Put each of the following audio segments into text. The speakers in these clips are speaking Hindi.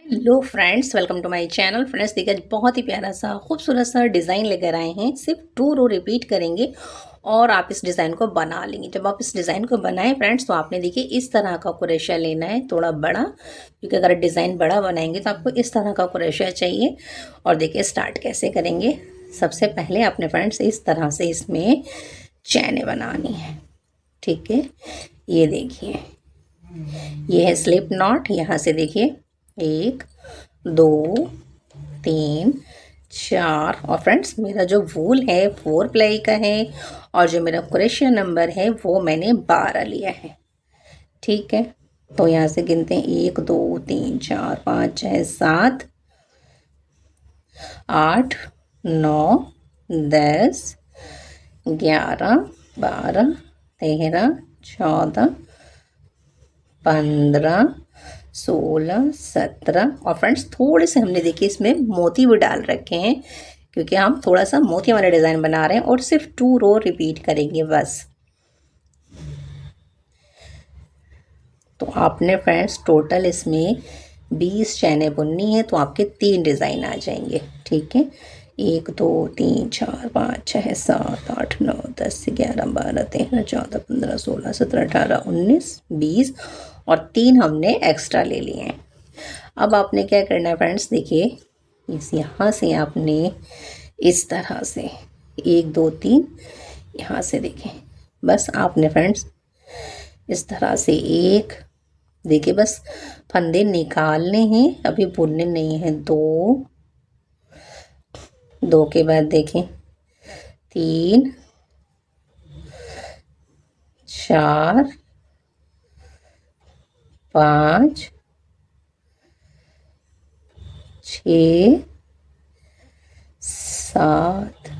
Hello friends, welcome to my channel. Friends देखिए, आज बहुत ही प्यारा सा खूबसूरत सा डिज़ाइन लेकर आए हैं। सिर्फ 2 रो रिपीट करेंगे और आप इस डिज़ाइन को बना लेंगे। जब आप इस डिज़ाइन को बनाएं फ्रेंड्स, तो आपने देखिए इस तरह का क्रोशिया लेना है, थोड़ा बड़ा, क्योंकि अगर डिज़ाइन बड़ा बनाएंगे तो आपको इस तरह का क्रोशिया चाहिए। और देखिए स्टार्ट कैसे करेंगे। सबसे पहले आपने फ्रेंड्स इस तरह से इसमें चैने बनानी है। ठीक है, ये देखिए, ये है स्लिप नॉट। यहाँ से देखिए 1 2 3 4। और फ्रेंड्स मेरा जो वूल है 4 प्लाई का है और जो मेरा क्रोशिया नंबर है वो मैंने 12 लिया है। ठीक है, तो यहाँ से गिनते हैं 1 2 3 4 5 6 7 8 9 10 11 12 13 14 15 16 17। और फ्रेंड्स थोड़े से हमने देखिए इसमें मोती भी डाल रखे हैं, क्योंकि हम थोड़ा सा मोती वाला डिज़ाइन बना रहे हैं। और सिर्फ 2 रो रिपीट करेंगे बस। तो आपने फ्रेंड्स टोटल इसमें 20 चैने बुननी है, तो आपके 3 डिज़ाइन आ जाएंगे। ठीक है, 1 2 3 4 5 6 7 8 9 10 11 12 13 14 15 16 17 18 19 20 और 3 हमने एक्स्ट्रा ले लिए हैं। अब आपने क्या करना है फ्रेंड्स, देखिए इस यहाँ से आपने इस तरह से 1 2 3 यहाँ से देखें, बस आपने फ्रेंड्स इस तरह से एक, देखिए बस फंदे निकालने हैं, अभी बुनने नहीं हैं। 2 2 के बाद देखें 3 4 5 6 7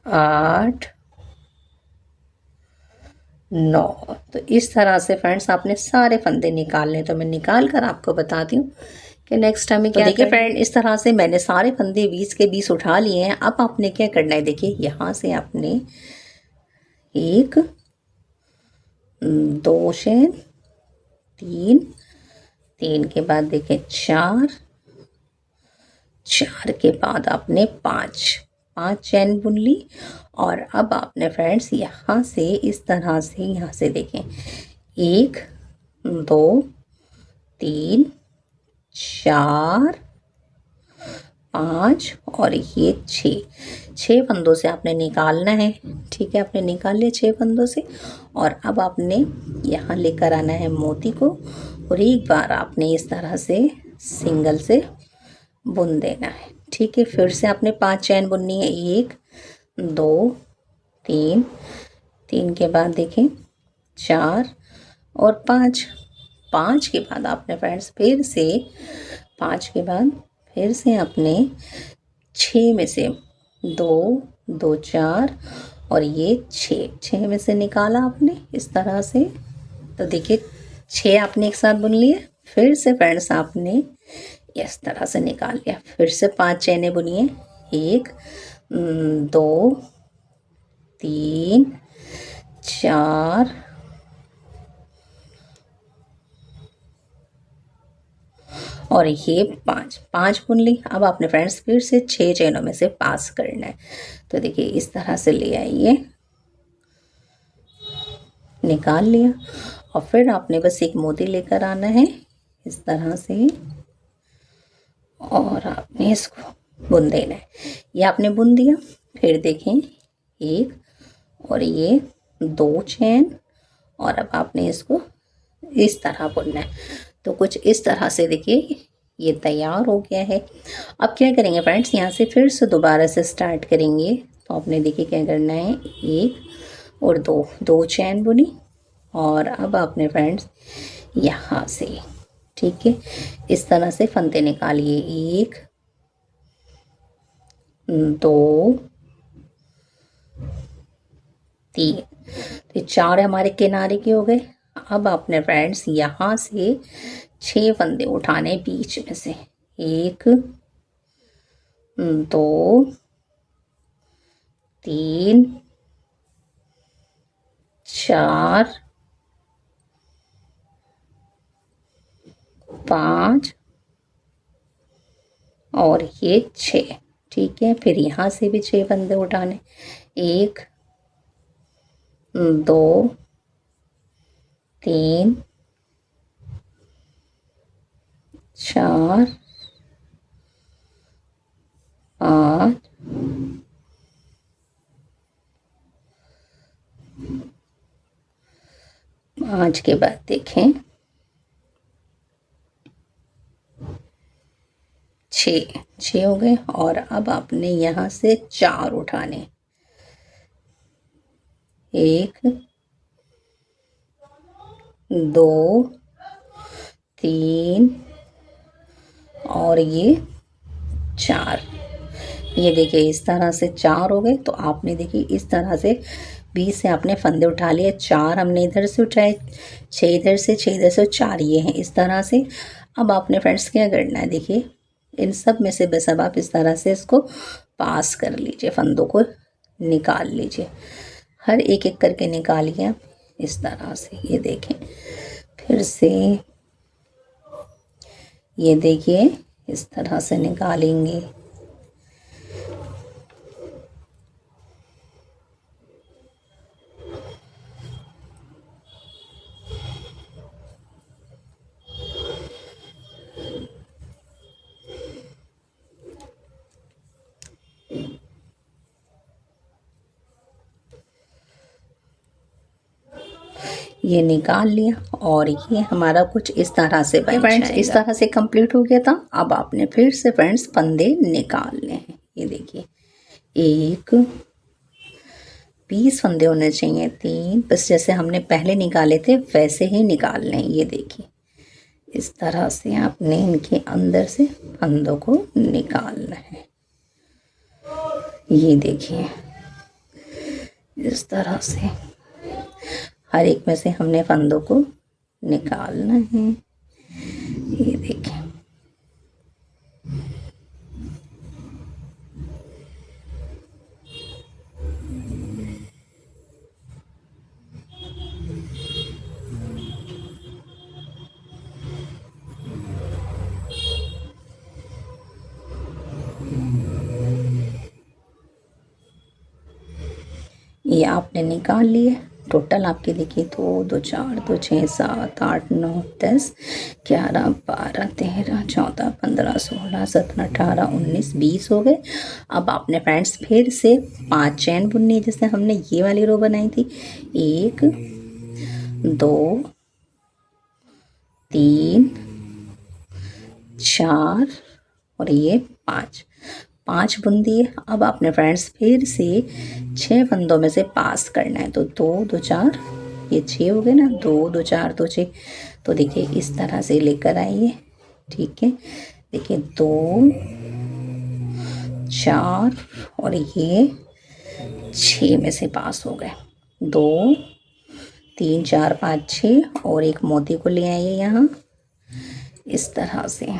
8 9। तो इस तरह से फ्रेंड्स आपने सारे फंदे निकालने, तो मैं निकाल कर आपको बताती हूँ कि नेक्स्ट टाइम क्या। देखिए फ्रेंड, इस तरह से मैंने सारे फंदे 20 के 20 उठा लिए हैं। अब आपने क्या करना है, देखिए यहाँ से आपने 1 2 चैन, 3 3 के बाद देखिए 4 4 के बाद आपने 5 5 चैन बुन ली। और अब आपने फ्रेंड्स यहाँ से इस तरह से, यहाँ से देखें 1 2 3 4 5 और ये 6 फंदों से आपने निकालना है। ठीक है, आपने निकाल लिया 6 फंदों से। और अब आपने यहाँ लेकर आना है मोती को, और एक बार आपने इस तरह से सिंगल से बुन देना है। ठीक है, फिर से आपने 5 चैन बुननी है। 1 2 3 3 के बाद देखें 4 और 5 5 के बाद आपने फ्रेंड्स फिर से 5 के बाद फिर से आपने 6 में से 2 2 4 और ये 6 में से निकाला आपने इस तरह से। तो देखिए 6 आपने एक साथ बुन लिए। फिर से फ्रेंड्स आपने इस तरह से निकाल लिया। फिर से 5 चैने बुनिए। 1 2 3 4 और ये 5 बुन ली। अब आपने फ्रेंड्स फिर से 6 चैनों में से पास करना है। तो देखिए इस तरह से ले आइए, निकाल लिया। और फिर आपने बस एक मोती लेकर आना है इस तरह से, और आपने इसको बुन देना है। ये आपने बुन दिया। फिर देखें 1 और ये 2 चैन, और अब आपने इसको इस तरह बुनना है। तो कुछ इस तरह से देखिए ये तैयार हो गया है। अब क्या करेंगे फ्रेंड्स, यहाँ से फिर से दोबारा से स्टार्ट करेंगे। तो आपने देखिए क्या करना है, 1 और 2 चैन बुनी। और अब आपने फ्रेंड्स यहाँ से, ठीक है, इस तरह से फंदे निकालिए। 1 2 3। तो 4 हमारे किनारे के हो गए। अब आपने फ्रेंड्स यहाँ से 6 फंदे उठाने बीच में से। 1 2 3 4 5 और ये 6। ठीक है, फिर यहाँ से भी 6 फंदे उठाने, 1 2 3 4 5 5 के बाद देखें 6 हो गए। और अब आपने यहाँ से 4 उठाने, 1 2 3 और ये 4। ये देखिए इस तरह से 4 हो गए। तो आपने देखिए इस तरह से बीच से आपने फंदे उठा लिए, 4 हमने इधर से उठाए, 6 इधर से, 6 इधर से, 4 ये हैं इस तरह से। अब आपने फ्रेंड्स क्या करना है, देखिए इन सब में से बस अब आप इस तरह से इसको पास कर लीजिए, फंदों को निकाल लीजिए, हर एक एक करके निकालिए आप इस तरह से। ये देखें फिर से, ये देखिए इस तरह से निकालेंगे। ये निकाल लिया और ये हमारा कुछ इस तरह से बन फ्रेंड्स, इस तरह से कंप्लीट हो गया था। अब आपने फिर से फ्रेंड्स फंदे निकालने हैं। ये देखिए 1 20 फंदे होने चाहिए, 3 बस जैसे हमने पहले निकाले थे वैसे ही निकालने हैं। ये देखिए इस तरह से आपने इनके अंदर से फंदों को निकालना है। ये देखिए इस तरह से हर एक में से हमने फंदों को निकालना है। ये देखिए ये आपने निकाल लिए। टोटल आपके देखिए 2 2 4 2 6 7 8 9 10 11 12 13 14 15 16 17 18 19 20 हो गए। अब आपने फ्रेंड्स फिर से 5 चैन बुननी है, जैसे हमने ये वाली रो बनाई थी। 1 2 3 4 और ये 5 बुन दिए। अब आपने फ्रेंड्स फिर से 6 फंदों में से पास करना है। तो 2 2 4 ये 6 हो गए ना, 2 2 4 2 6। तो देखिए इस तरह से लेकर आइए। ठीक है, देखिए 2 4 और ये 6 में से पास हो गए। 2 3 4 5 6 और एक मोती को ले आइए यहाँ इस तरह से।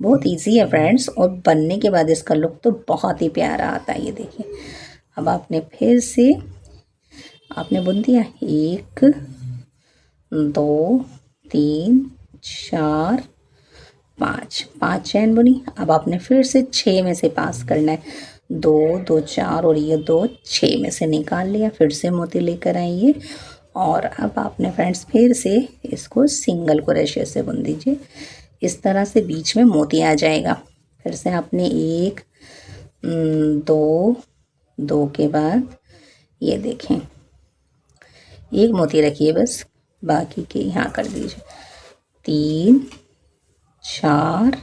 बहुत इजी है फ्रेंड्स, और बनने के बाद इसका लुक तो बहुत ही प्यारा आता है। ये देखिए अब आपने फिर से आपने बुन दिया 1 2 3 4 5 चैन बुनी। अब आपने फिर से 6 में से पास करना है। 2 2 4 और ये 2 6 में से निकाल लिया। फिर से मोती लेकर आइए और अब आपने फ्रेंड्स फिर से इसको सिंगल क्रोशे से बुन दीजिए। इस तरह से बीच में मोती आ जाएगा। फिर से आपने 1 2 2 के बाद ये देखें एक मोती रखिए बस, बाकी के यहाँ कर दीजिए। 3 4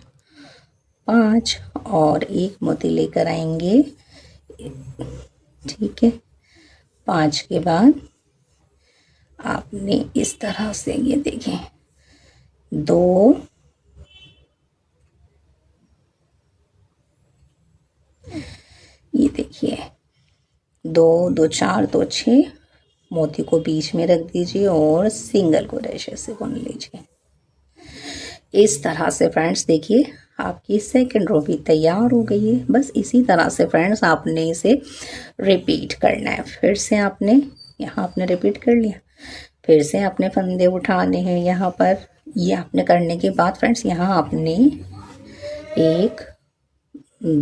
5 और एक मोती लेकर आएंगे। ठीक है, 5 के बाद आपने इस तरह से ये देखें 2 ये देखिए 2 2 4 2 6 मोती को बीच में रख दीजिए और सिंगल क्रोशे से बुन लीजिए। इस तरह से फ्रेंड्स देखिए आपकी सेकंड रो भी तैयार हो गई है। बस इसी तरह से फ्रेंड्स आपने इसे रिपीट करना है। फिर से आपने यहाँ आपने रिपीट कर लिया, फिर से आपने फंदे उठाने हैं यहाँ पर ये आपने करने के बाद फ्रेंड्स यहाँ आपने 1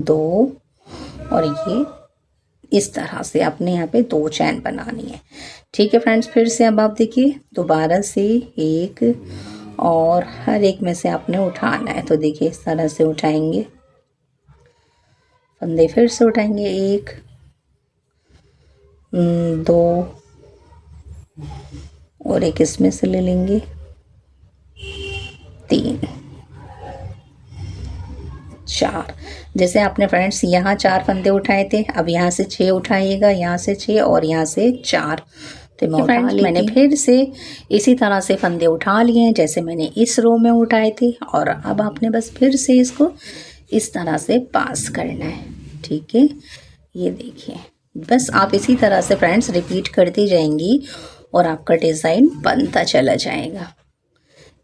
2 और ये इस तरह से आपने यहाँ पे 2 चैन बनानी है। ठीक है फ्रेंड्स, फिर से अब आप देखिए दोबारा से एक और हर एक में से आपने उठाना है। तो देखिए इस तरह से उठाएंगे, फंदे फिर से उठाएंगे, 1 2 और एक इसमें से ले लेंगे, 3 4। जैसे आपने फ्रेंड्स यहाँ 4 फंदे उठाए थे, अब यहाँ से 6 उठाइएगा, यहाँ से 6 और यहाँ से 4। तो मैं उठा ली, मैंने फिर से इसी तरह से फंदे उठा लिए हैं जैसे मैंने इस रो में उठाए थे। और अब आपने बस फिर से इसको इस तरह से पास करना है। ठीक है, ये देखिए, बस आप इसी तरह से फ्रेंड्स रिपीट करती जाएंगी और आपका डिज़ाइन बनता चला जाएगा।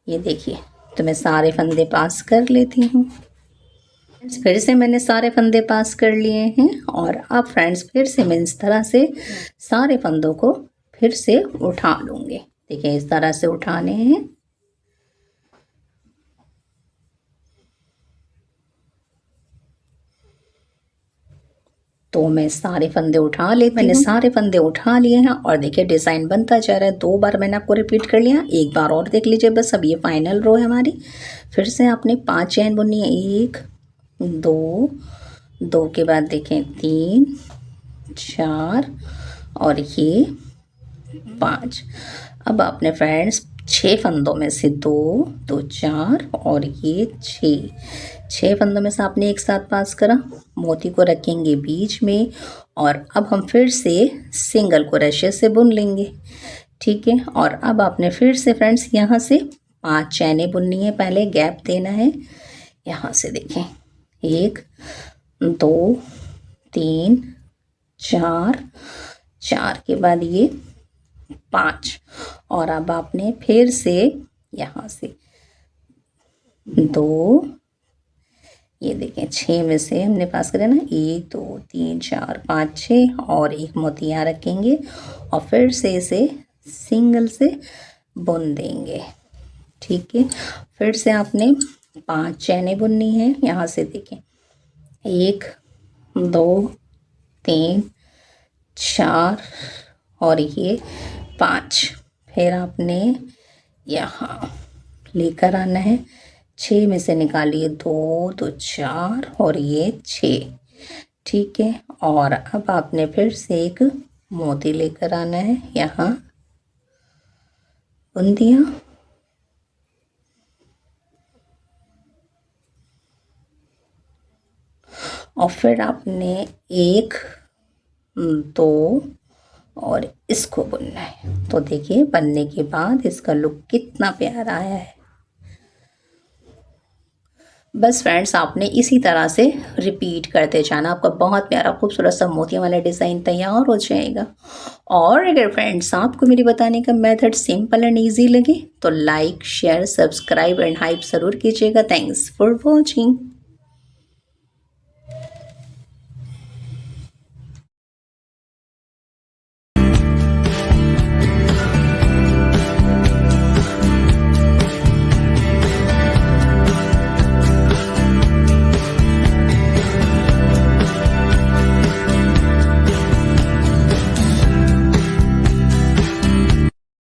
ये देखिए, तो मैं सारे फंदे पास कर लेती हूँ। फिर से मैंने सारे फंदे पास कर लिए हैं और अब फ्रेंड्स फिर से मैं इस तरह से सारे फंदों को फिर से उठा लूँगी। देखिए इस तरह से उठाने हैं। तो मैं सारे फंदे उठा लेती हूँ। मैंने सारे फंदे उठा लिए हैं और देखिए डिज़ाइन बनता जा रहा है। 2 बार मैंने आपको रिपीट कर लिया, एक बार और देख लीजिए बस। अब ये फाइनल रो है हमारी। फिर से आपने 5 चैन बुननी है, 1 2 2 के बाद देखें 3 4 और ये 5। अब आपने फ्रेंड्स 6 फंदों में से 2 2 4 और ये 6 फंदों में से आपने एक साथ पास करा, मोती को रखेंगे बीच में और अब हम फिर से सिंगल क्रोशे से बुन लेंगे। ठीक है, और अब आपने फिर से फ्रेंड्स यहाँ से 5 चैनें बुननी है, पहले गैप देना है। यहाँ से देखें 1 2 3 4 के बाद ये 5 और अब आपने फिर से यहाँ से 2, ये देखें 6 में से हमने पास करा ना, 1 2 3 4 5 6 और एक मोती यहाँ रखेंगे और फिर से इसे सिंगल से बुन देंगे। ठीक है, फिर से आपने 5 चैनें बुननी है। यहाँ से देखें 1 2 3 4 और ये 5। फिर आपने यहाँ लेकर आना है, 6 में से निकालिए 2 2 4 और ये 6। ठीक है, और अब आपने फिर से एक मोती लेकर आना है, यहाँ बुन दिया और फिर आपने 1 2 और इसको बुनना है। तो देखिए बनने के बाद इसका लुक कितना प्यारा आया है। बस फ्रेंड्स आपने इसी तरह से रिपीट करते जाना, आपका बहुत प्यारा खूबसूरत सा मोतियों वाला डिज़ाइन तैयार हो जाएगा। और अगर फ्रेंड्स आपको मेरी बताने का मेथड सिंपल एंड ईजी लगे तो like share subscribe and hype ज़रूर कीजिएगा। Thanks for watching.